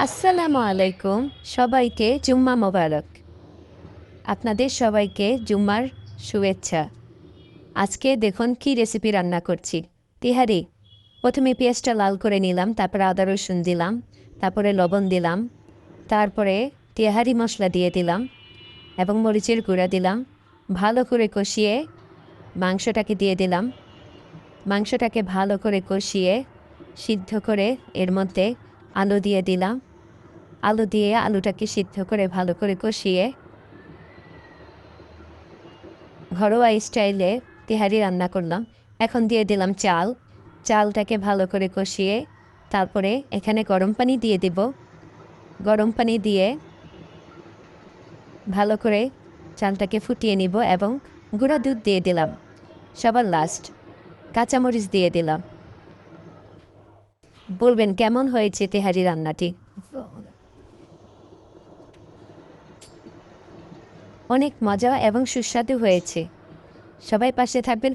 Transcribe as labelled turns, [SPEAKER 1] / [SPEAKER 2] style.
[SPEAKER 1] আসসালামু আলাইকুম। সবাইকে জুম্মা মোবারক। আপনাদের সবাইকে জুম্মার শুভেচ্ছা। আজকে দেখুন কি রেসিপি রান্না করছি। তিহারি। প্রথমে পেঁয়াজটা লাল করে নিলাম, তারপরে আদা রসুন দিলাম, তারপরে লবণ দিলাম, তারপরে তেহারি মশলা দিয়ে দিলাম এবং মরিচের গুঁড়া দিলাম। ভালো করে কষিয়ে মাংসটাকে দিয়ে দিলাম। মাংসটাকে ভালো করে কষিয়ে সিদ্ধ করে এর মধ্যে আলু দিয়ে দিলাম। আলু দিয়ে আলুটাকে সিদ্ধ করে ভালো করে কষিয়ে ঘরোয়া স্টাইলে তেহারি রান্না করলাম। এখন দিয়ে দিলাম চাল। চালটাকে ভালো করে কষিয়ে তারপরে এখানে গরম পানি দিয়ে দিব। গরম পানি দিয়ে ভালো করে চালটাকে ফুটিয়ে নিব এবং গুঁড়া দুধ দিয়ে দিলাম। সবার লাস্ট কাঁচামরিচ দিয়ে দিলাম। বলবেন কেমন হয়েছে তেহারি রান্নাটি? অনেক মজা এবং সুস্বাদু হয়েছে। সবাই পাশে থাকবেন।